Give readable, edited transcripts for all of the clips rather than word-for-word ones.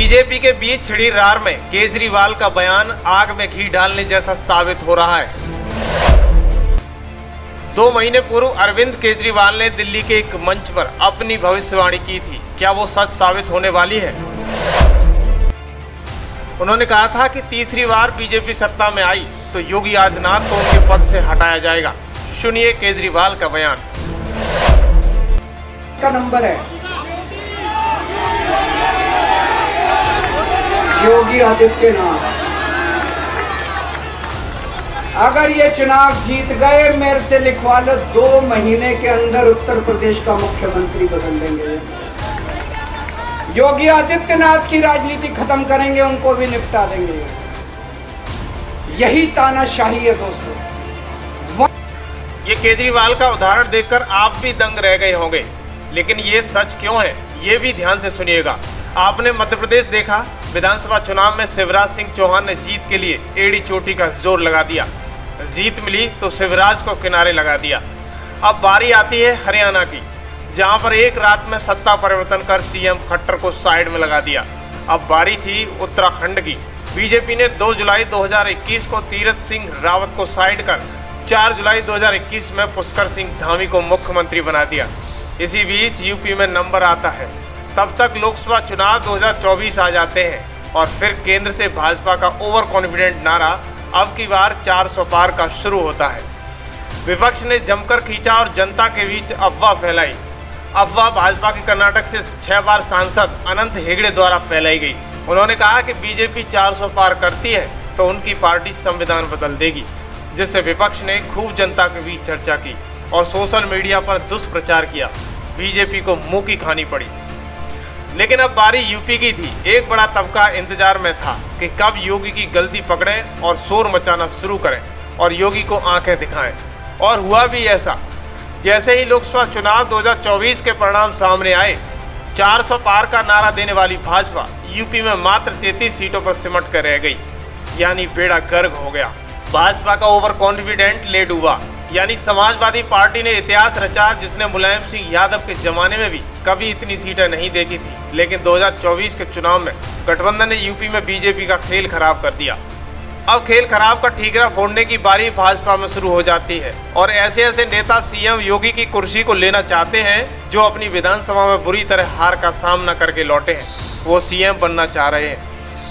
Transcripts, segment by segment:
BJP के बीच छिड़ी रार में केजरीवाल का बयान आग में घी डालने जैसा साबित हो रहा है। 2 महीने पूर्व अरविंद केजरीवाल ने दिल्ली के एक मंच पर अपनी भविष्यवाणी की थी। क्या वो सच साबित होने वाली है? उन्होंने कहा था कि तीसरी बार बीजेपी सत्ता में आई तो योगी आदित्यनाथ को उनके पद से हटाया जाएगा। सुनिए केजरीवाल का बयान। का नंबर है योगी आदित्यनाथ। अगर ये चुनाव जीत गए, मेरे से लिखवा लो, 2 महीने के अंदर उत्तर प्रदेश का मुख्यमंत्री बदल देंगे। योगी आदित्यनाथ की राजनीति खत्म करेंगे, उनको भी निपटा देंगे। यही तानाशाही है दोस्तों। ये केजरीवाल का उदाहरण देखकर आप भी दंग रह गए होंगे, लेकिन ये सच क्यों है ये भी ध्यान से सुनिएगा। आपने मध्य प्रदेश देखा, विधानसभा चुनाव में शिवराज सिंह चौहान ने जीत के लिए एड़ी चोटी का जोर लगा दिया। जीत मिली तो शिवराज को किनारे लगा दिया। अब बारी आती है हरियाणा की, जहां पर एक रात में सत्ता परिवर्तन कर सीएम खट्टर को साइड में लगा दिया। अब बारी थी उत्तराखंड की। बीजेपी ने 2 जुलाई 2021 को तीरथ सिंह रावत को साइड कर 4 जुलाई 2021 में पुष्कर सिंह धामी को मुख्यमंत्री बना दिया। इसी बीच यूपी में नंबर आता है। तब तक लोकसभा चुनाव 2024 आ जाते हैं और फिर केंद्र से भाजपा का ओवर कॉन्फिडेंट नारा अब की बार 400 पार का शुरू होता है। विपक्ष ने जमकर खींचा और जनता के बीच अफवाह फैलाई। अफवाह भाजपा के कर्नाटक से 6 बार सांसद अनंत हेगड़े द्वारा फैलाई गई। उन्होंने कहा कि बीजेपी 400 पार करती है तो उनकी पार्टी संविधान बदल देगी, जिससे विपक्ष ने खूब जनता के बीच चर्चा की और सोशल मीडिया पर दुष्प्रचार किया। बीजेपी को मुंह की खानी पड़ी। लेकिन अब बारी यूपी की थी। एक बड़ा तबका इंतजार में था कि कब योगी की गलती पकड़ें और शोर मचाना शुरू करें और योगी को आंखें दिखाएं। और हुआ भी ऐसा। जैसे ही लोकसभा चुनाव 2024 के परिणाम सामने आए, 400 पार का नारा देने वाली भाजपा यूपी में मात्र 33 सीटों पर सिमट कर रह गई, यानी बेड़ा गर्क हो गया। भाजपा का ओवर कॉन्फिडेंट ले डूबा। यानी समाजवादी पार्टी ने इतिहास रचा, जिसने मुलायम सिंह यादव के जमाने में भी कभी इतनी सीटें नहीं देखी थी। लेकिन 2024 के चुनाव में गठबंधन ने यूपी में बीजेपी का खेल खराब कर दिया। अब खेल खराब का ठीकरा फोड़ने की बारी भाजपा में शुरू हो जाती है और ऐसे ऐसे नेता सीएम योगी की कुर्सी को लेना चाहते हैं जो अपनी विधानसभा में बुरी तरह हार का सामना करके लौटे हैं। वो सीएम बनना चाह रहे हैं,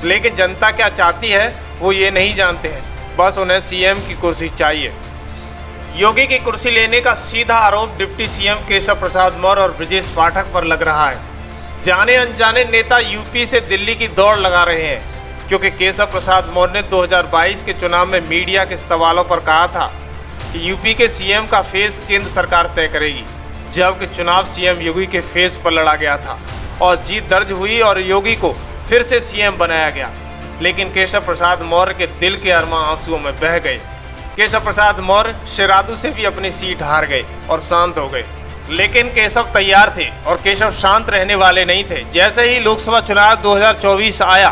लेकिन जनता क्या चाहती है वो ये नहीं जानते हैं। बस उन्हें सीएम की कुर्सी चाहिए। योगी की कुर्सी लेने का सीधा आरोप डिप्टी सीएम केशव प्रसाद मौर्य और ब्रजेश पाठक पर लग रहा है। जाने अनजाने नेता यूपी से दिल्ली की दौड़ लगा रहे हैं, क्योंकि केशव प्रसाद मौर्य ने 2022 के चुनाव में मीडिया के सवालों पर कहा था कि यूपी के सीएम का फेस केंद्र सरकार तय करेगी, जबकि चुनाव सीएम योगी के फेस पर लड़ा गया था और जीत दर्ज हुई और योगी को फिर से सीएम बनाया गया। लेकिन केशव प्रसाद मौर्य के दिल के अरमां आंसुओं में बह गए। केशव प्रसाद मौर्य शिरादू से भी अपनी सीट हार गए और शांत हो गए। लेकिन केशव तैयार थे और केशव शांत रहने वाले नहीं थे। जैसे ही लोकसभा चुनाव 2024 आया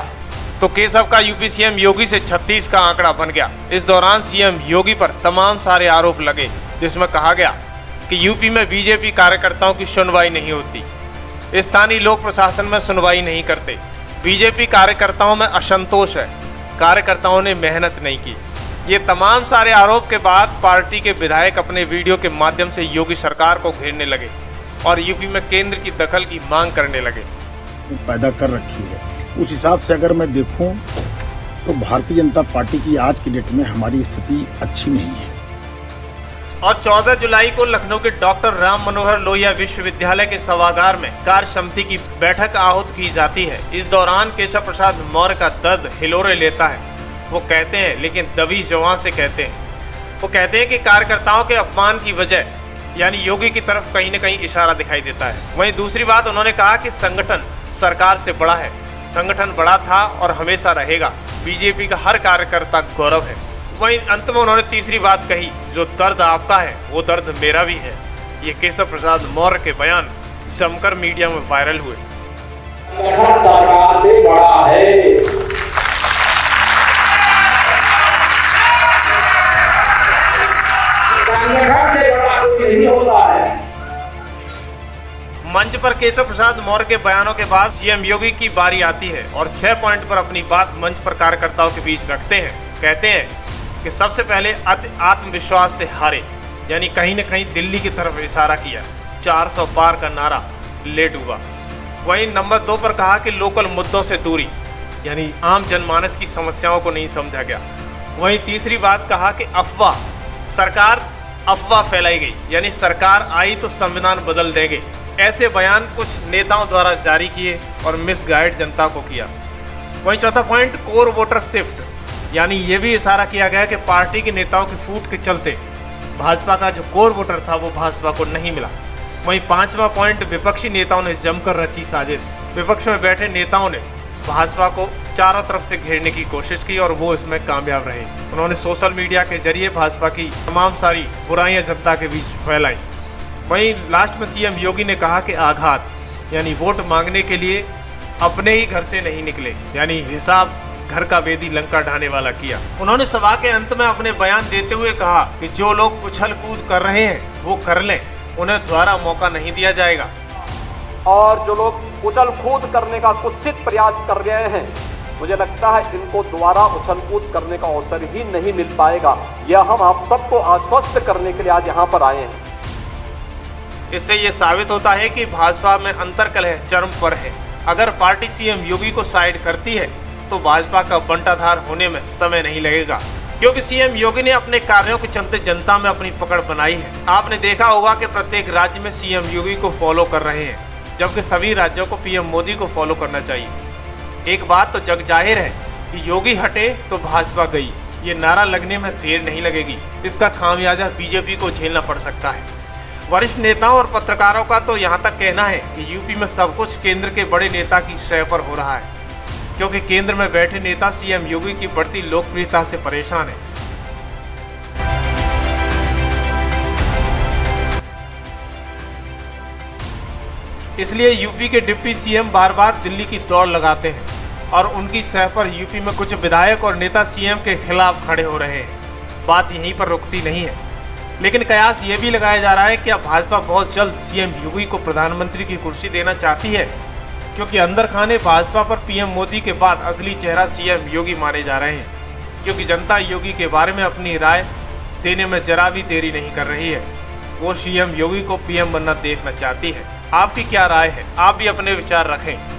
तो केशव का यूपी सीएम योगी से 36 का आंकड़ा बन गया। इस दौरान सीएम योगी पर तमाम सारे आरोप लगे, जिसमें कहा गया कि यूपी में बीजेपी कार्यकर्ताओं की सुनवाई नहीं होती, स्थानीय लोक प्रशासन में सुनवाई नहीं करते, बीजेपी कार्यकर्ताओं में असंतोष है, कार्यकर्ताओं ने मेहनत नहीं की। ये तमाम सारे आरोप के बाद पार्टी के विधायक अपने वीडियो के माध्यम से योगी सरकार को घेरने लगे और यूपी में केंद्र की दखल की मांग करने लगे। पैदा कर रखी है, उस हिसाब से अगर मैं देखूं तो भारतीय जनता पार्टी की आज की डेट में हमारी स्थिति अच्छी नहीं है। और 14 जुलाई को लखनऊ के डॉक्टर राम मनोहर लोहिया विश्वविद्यालय के सभागार में कार्य समिति की बैठक आहूत की जाती है। इस दौरान केशव प्रसाद मौर्य का दर्द हिलोरे लेता है। वो कहते हैं, लेकिन दबी जुबान से कहते हैं, वो कहते हैं कि कार्यकर्ताओं के अपमान की वजह यानी योगी की तरफ कहीं न कहीं इशारा दिखाई देता है। वहीं दूसरी बात उन्होंने कहा कि संगठन सरकार से बड़ा है, संगठन बड़ा था और हमेशा रहेगा, बीजेपी का हर कार्यकर्ता गौरव है। वहीं अंत में उन्होंने तीसरी बात कही, जो दर्द आपका है वो दर्द मेरा भी है। ये केशव प्रसाद मौर्य के बयान जमकर मीडिया में वायरल हुए। सरकार से बड़ा है। मंच पर केशव प्रसाद मौर्य के बयानों के बाद सीएम योगी की बारी आती है और 6 पॉइंट पर अपनी बात मंच पर कार्यकर्ताओं के बीच रखते हैं। कहते हैं कि सबसे पहले आत्मविश्वास से हारे, यानी कहीं न कहीं दिल्ली की तरफ इशारा किया। 400 पार का नारा ले डूबा। वहीं नंबर 2 पर कहा कि लोकल मुद्दों से दूरी, यानी आम जनमानस की समस्याओं को नहीं समझा गया। वहीं तीसरी बात कहा कि अफवाह फैलाई गई, यानी सरकार आई तो संविधान बदल देंगे। ऐसे बयान कुछ नेताओं द्वारा जारी किए और मिसगाइड जनता को किया। वहीं चौथा पॉइंट कोर वोटर शिफ्ट, यानी ये भी इशारा किया गया कि पार्टी के नेताओं की फूट के चलते भाजपा का जो कोर वोटर था वो भाजपा को नहीं मिला। वहीं 5वां पॉइंट विपक्षी नेताओं ने जमकर रची साजिश। विपक्ष में बैठे नेताओं ने भाजपा को चारों तरफ से घेरने की कोशिश की और वो इसमें कामयाब रहे। उन्होंने सोशल मीडिया के जरिए भाजपा की तमाम सारी बुराइयां जनता के बीच फैलाई। वहीं लास्ट में सीएम योगी ने कहा कि आघात, यानी वोट मांगने के लिए अपने ही घर से नहीं निकले, यानी हिसाब घर का वेदी लंका ढाने वाला किया। उन्होंने सभा के अंत में अपने बयान देते हुए कहा कि जो लोग उछल कूद कर रहे हैं वो कर लें, उन्हें दोबारा मौका नहीं दिया जाएगा। और जो लोग उछल कूद करने का कुत्सित प्रयास कर रहे हैं, मुझे लगता है इनको दोबारा उछल कूद करने का अवसर ही नहीं मिल पाएगा। यह हम आप सबको आश्वस्त करने के लिए आज यहाँ पर आए हैं। इससे ये साबित होता है कि भाजपा में अंतर्कलह चरम पर है। अगर पार्टी सीएम योगी को साइड करती है तो भाजपा का बंटाधार होने में समय नहीं लगेगा, क्योंकि सीएम योगी ने अपने कार्यों के चलते जनता में अपनी पकड़ बनाई है। आपने देखा होगा कि प्रत्येक राज्य में सीएम योगी को फॉलो कर रहे हैं, जबकि सभी राज्यों को पीएम मोदी को फॉलो करना चाहिए। एक बात तो जग जाहिर है कि योगी हटे तो भाजपा गई, ये नारा लगने में देर नहीं लगेगी। इसका खामियाजा बीजेपी को झेलना पड़ सकता है। वरिष्ठ नेताओं और पत्रकारों का तो यहाँ तक कहना है कि यूपी में सब कुछ केंद्र के बड़े नेता की शय पर हो रहा है, क्योंकि केंद्र में बैठे नेता सीएम योगी की बढ़ती लोकप्रियता से परेशान है। इसलिए यूपी के डिप्टी सीएम बार बार दिल्ली की दौड़ लगाते हैं और उनकी सह पर यूपी में कुछ विधायक और नेता सीएम के खिलाफ खड़े हो रहे हैं। बात यहीं पर रुकती नहीं है, लेकिन कयास ये भी लगाया जा रहा है कि अब भाजपा बहुत जल्द सीएम योगी को प्रधानमंत्री की कुर्सी देना चाहती है, क्योंकि अंदर खाने भाजपा पर पीएम मोदी के बाद असली चेहरा सीएम योगी माने जा रहे हैं, क्योंकि जनता योगी के बारे में अपनी राय देने में जरा भी देरी नहीं कर रही है। वो सीएम योगी को पीएम बनना देखना चाहती है। आपकी क्या राय है? आप भी अपने विचार रखें।